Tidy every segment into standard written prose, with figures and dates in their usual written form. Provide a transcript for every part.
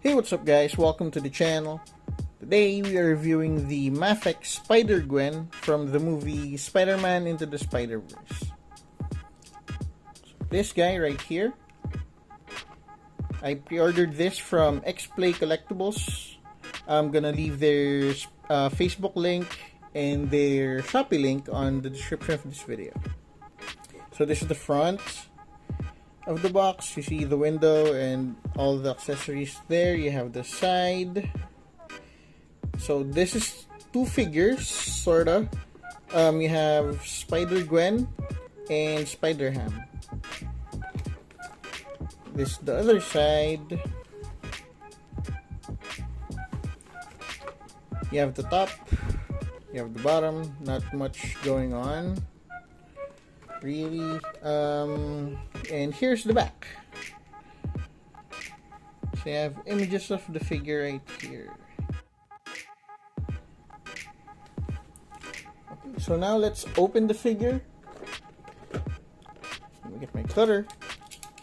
Hey, what's up guys? Welcome to the channel. Today we are reviewing the Mafex Spider-Gwen from the movie Spider-Man Into the Spider-Verse. So this guy right here, I pre-ordered this from Xplay Collectibles. I'm gonna leave their Facebook link and their Shopee link on the description of this video. So this is the front of the box. You see the window and all the accessories there. You have the side. So this is two figures, sorta. You have Spider-Gwen and Spider-Ham. This is the other side. You have the top, you have the bottom. Not much going on really. And here's the back. So you have images of the figure right here. Okay, so now let's open the figure. Let me get my cutter.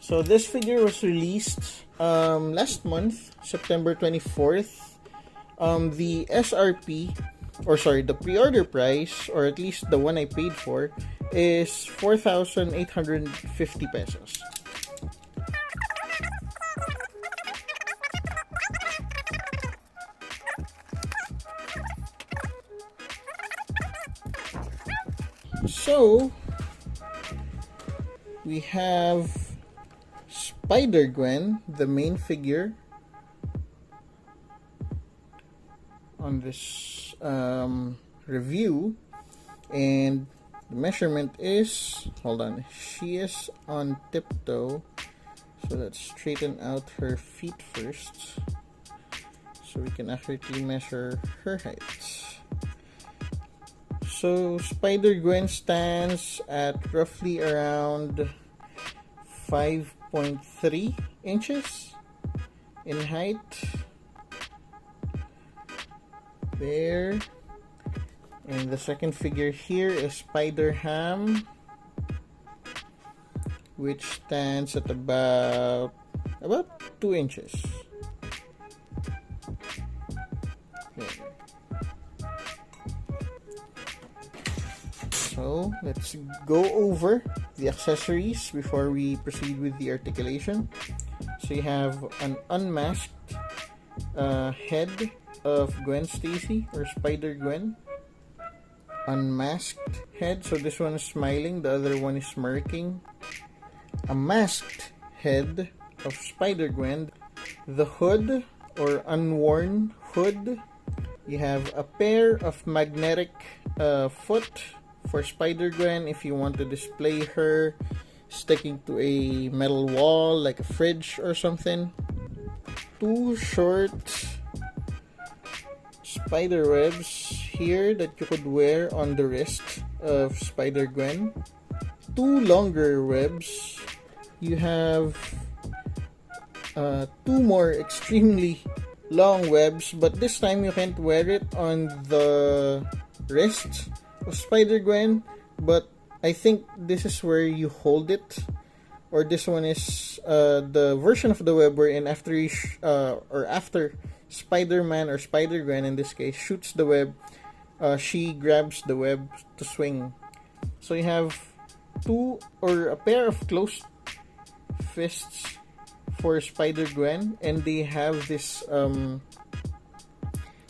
So this figure was released last month, September 24th. The SRP, or sorry, the pre-order price, or at least the one I paid for, is 4,850 pesos. So we have Spider-Gwen, the main figure, on this review, and the measurement is, hold on, she is on tiptoe, so let's straighten out her feet first so we can accurately measure her height. So Spider-Gwen stands at roughly around 5.3 inches in height. There. And the second figure here is Spider-Ham, which stands at about 2 inches. There. So let's go over the accessories before we proceed with the articulation. So you have an unmasked head of Gwen Stacy, or Spider-Gwen. Unmasked head, so this one is smiling, the other one is smirking. A masked head of Spider-Gwen. The hood, or unworn hood. You have a pair of magnetic foot for Spider-Gwen if you want to display her sticking to a metal wall like a fridge or something. Two short spider webs here that you could wear on the wrist of Spider-Gwen. Two longer webs. You have two more extremely long webs, but this time you can't wear it on the wrist of Spider-Gwen, but I think this is where you hold it, or this one is the version of the web wherein after you after Spider-Man, or Spider-Gwen in this case, shoots the web, she grabs the web to swing. So you have a pair of closed fists for Spider-Gwen, and they have this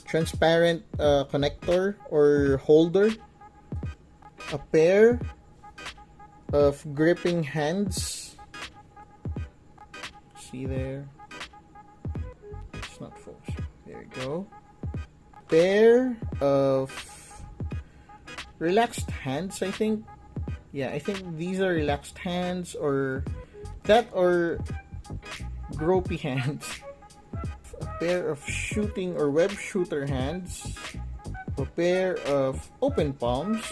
transparent connector or holder. A pair of gripping hands. See there? It's not full. There you go. Pair of relaxed hands, I think. Yeah, I think these are relaxed hands, or gropey hands. A pair of shooting or web shooter hands. A pair of open palms.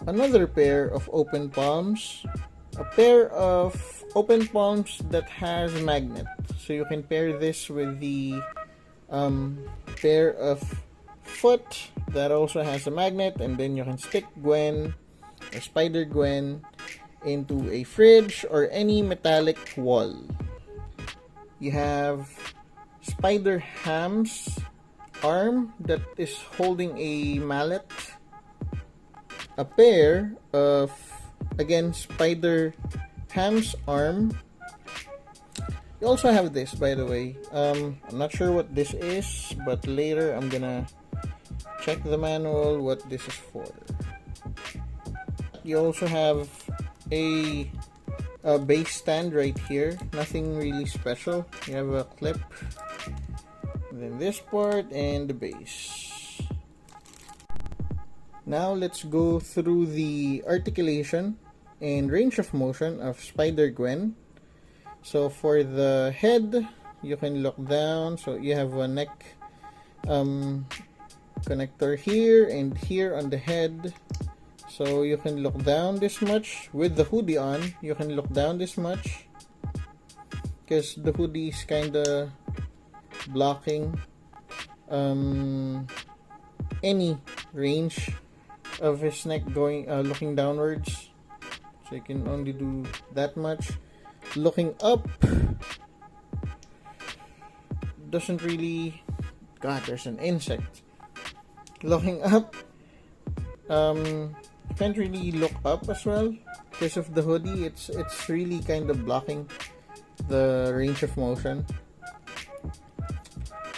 Another pair of open palms. A pair of open palms that has a magnet, so you can pair this with the pair of foot that also has a magnet, and then you can stick Gwen or Spider-Gwen into a fridge or any metallic wall. you have Spider Ham's arm that is holding a mallet, a pair of, again, Spider Ham's arm. You also have this, by the way. I'm not sure what this is, but later I'm gonna check the manual what this is for. You also have a base stand right here. Nothing really special. You have a clip, and then this part and the base. Now let's go through the articulation and range of motion of Spider-Gwen. So for the head, you can look down. So you have a neck connector here and here on the head. So you can look down this much. With the hoodie on, you can look down this much, because the hoodie is kinda blocking any range of his neck going looking downwards. So you can only do that much. Looking up doesn't really... God, there's an insect. Looking up, you can't really look up as well because of the hoodie. It's really kind of blocking the range of motion.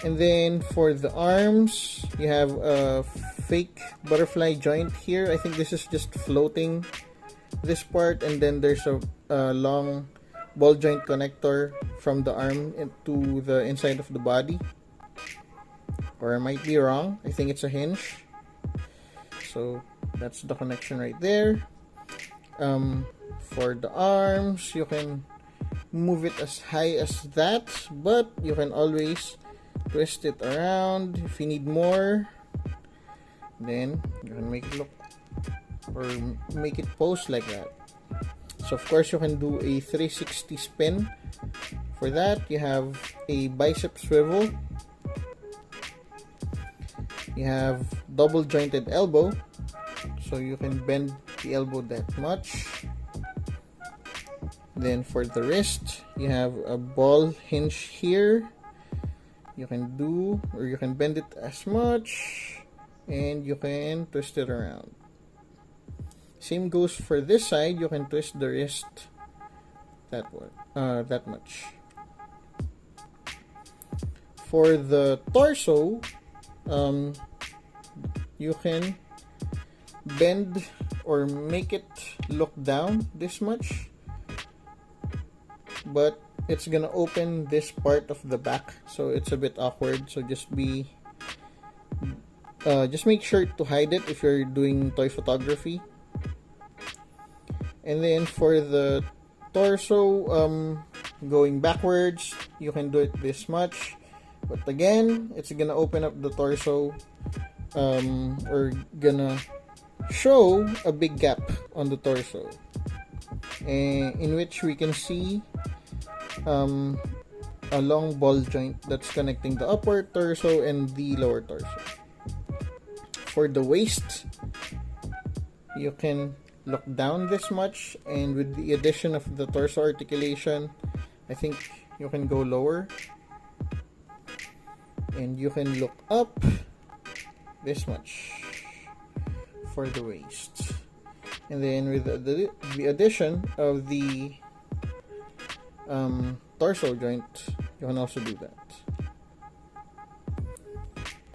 And then for the arms, you have a fake butterfly joint here. I think this is just floating this part, and then there's a long ball joint connector from the arm into the inside of the body. Or I might be wrong. I think it's a hinge. So that's the connection right there. For the arms, you can move it as high as that, but you can always twist it around if you need more. Then you can make it look, or make it pose like that. So of course you can do a 360 spin. For that, you have a bicep swivel. You have double jointed elbow, so you can bend the elbow that much. Then for the wrist, you have a ball hinge here. You can do, or you can bend it as much, and you can twist it around. Same goes for this side. You can twist the wrist that much. For the torso, you can bend or make it look down this much, but it's gonna open this part of the back, so it's a bit awkward. So just make sure to hide it if you're doing toy photography. And then for the torso, going backwards, you can do it this much, but again, it's gonna open up the torso, or gonna show a big gap on the torso, in which we can see a long ball joint that's connecting the upper torso and the lower torso. For the waist, you can look down this much, and with the addition of the torso articulation, I think you can go lower, and you can look up this much for the waist. And then with the addition of the torso joint, you can also do that.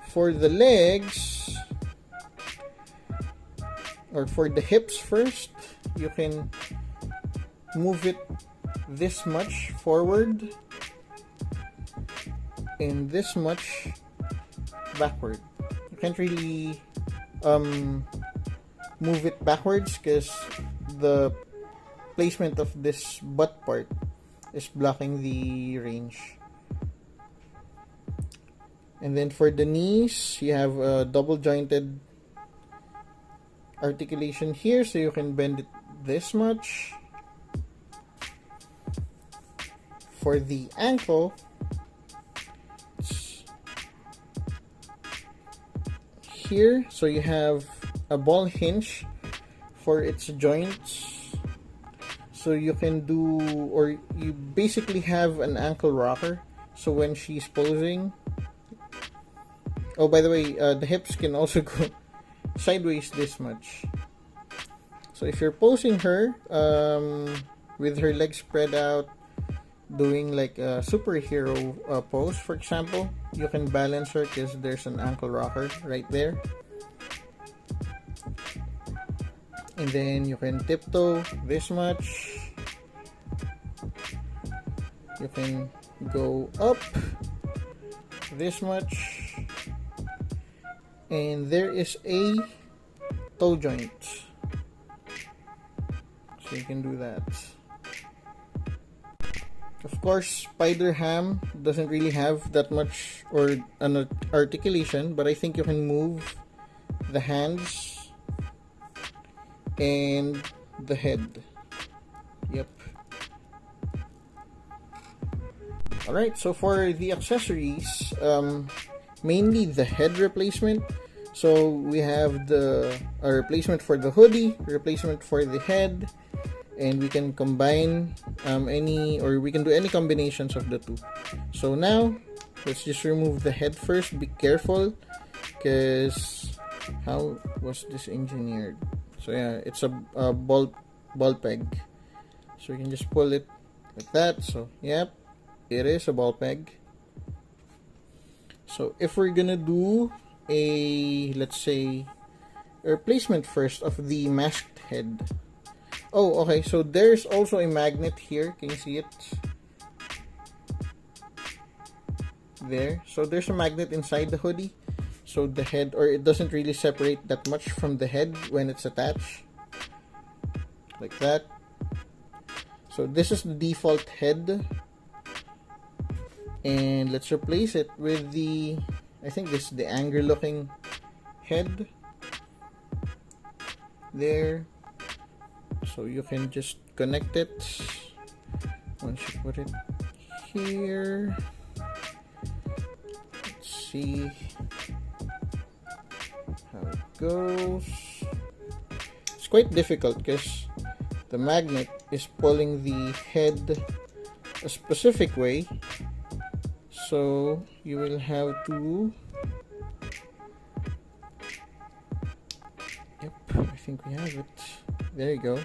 For the legs, or for the hips first, you can move it this much forward and this much backward. You can't really move it backwards because the placement of this butt part is blocking the range. And then for the knees, you have a double jointed articulation here, so you can bend it this much. For the ankle, it's here, so you have a ball hinge for its joints, So you can do, or you basically have an ankle rocker. So when she's posing, oh, by the way, the hips can also go sideways this much. So if you're posing her with her legs spread out, doing like a superhero pose, for example, you can balance her because there's an ankle rocker right there. And then you can tiptoe this much. You can go up this much. And there is a toe joint. So you can do that. Of course, Spider-Ham doesn't really have that much or an articulation, but I think you can move the hands and the head. Yep. Alright, so for the accessories, mainly the head replacement. So we have the replacement for the hoodie, replacement for the head, and we can combine we can do any combinations of the two. So now let's just remove the head first. Be careful, because how was this engineered? So yeah, it's a ball peg. So you can just pull it like that. So yep, it is a ball peg. So if we're gonna do let's say a replacement first of the masked head. Oh, okay, so there's also a magnet here. Can you see it? There. So there's a magnet inside the hoodie. So the head, or it doesn't really separate that much from the head when it's attached. Like that. So this is the default head. And let's replace it with the, I think this is the angry looking head. There. So you can just connect it once you put it here. Let's see how it goes. It's quite difficult because the magnet is pulling the head a specific way, so you will have to, yep, I think we have it. There you go.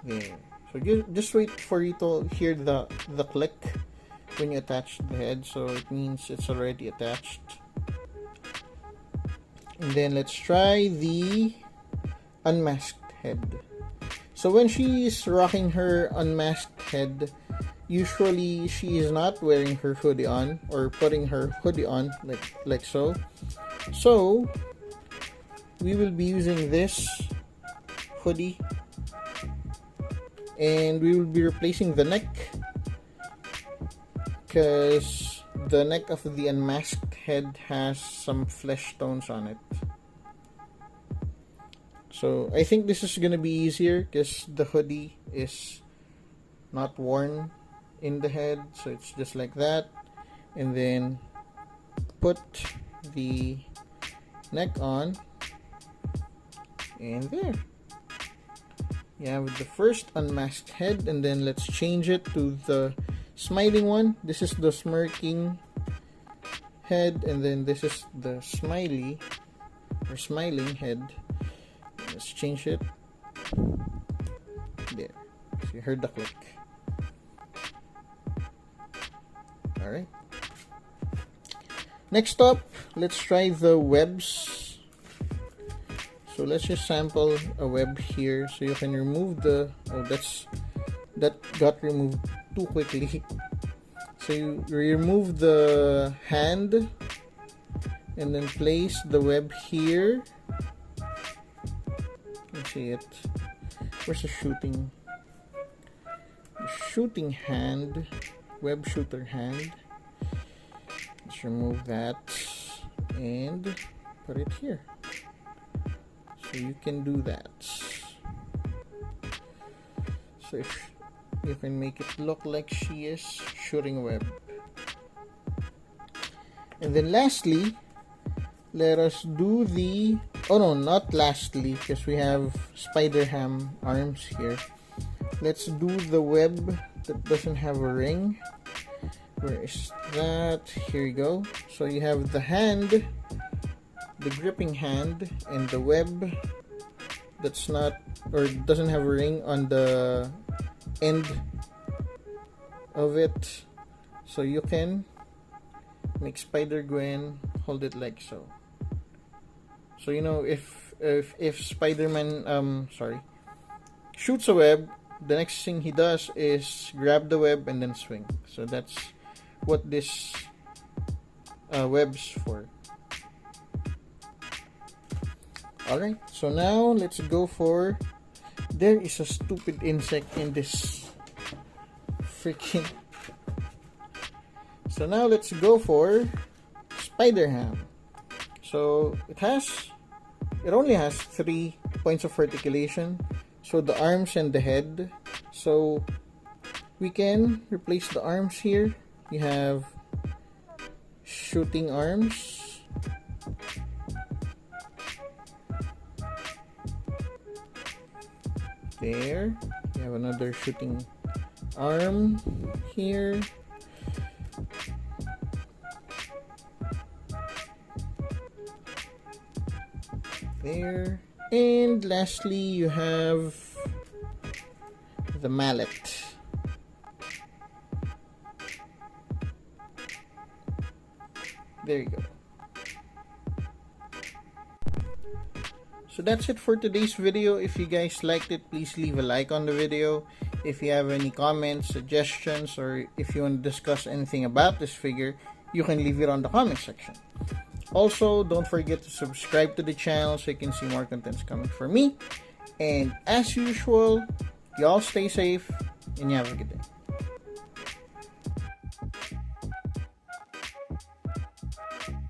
There. So just wait for you to hear the click when you attach the head. So it means it's already attached. And then let's try the unmasked head. So when she is rocking her unmasked head, usually she is not wearing her hoodie on or putting her hoodie on like so. So we will be using this hoodie, and we will be replacing the neck, because the neck of the unmasked head has some flesh tones on it. So I think this is gonna be easier because the hoodie is not worn in the head, so it's just like that. And then put the neck on, and there you have the first unmasked head. And then let's change it to the smiling one. This is the smirking head, and then this is the smiley or smiling head. Let's change it. There. So you heard the click. Alright. Next up, let's try the webs. So let's just sample a web here. So you can remove the, that got removed too quickly. So you remove the hand and then place the web here. Let's see it. Where's the shooting? The shooting hand, web shooter hand. Let's remove that and put it here. So you can do that. So if you can make it look like she is shooting a web. And then lastly, let us do the Oh no, not lastly, because we have Spider-Ham arms here. Let's do the web that doesn't have a ring. Where is that? Here you go. So you have the hand, the gripping hand, and the web that's not, or doesn't have a ring on the end of it. So you can make Spider-Gwen hold it like so. So you know, if Spider-Man shoots a web, the next thing he does is grab the web and then swing. So that's what this web's for. Alright, so now let's go for... There is a stupid insect in this freaking... So now let's go for Spider-Ham. So it only has 3 points of articulation. So the arms and the head. So we can replace the arms here. You have shooting arms. There. You have another shooting arm here. There. And lastly, you have the mallet. There you go. So that's it for today's video. If you guys liked it, please leave a like on the video. If you have any comments, suggestions, or if you want to discuss anything about this figure, you can leave it on the comment section. Also, don't forget to subscribe to the channel so you can see more contents coming from me. And as usual, y'all stay safe and you have a good day.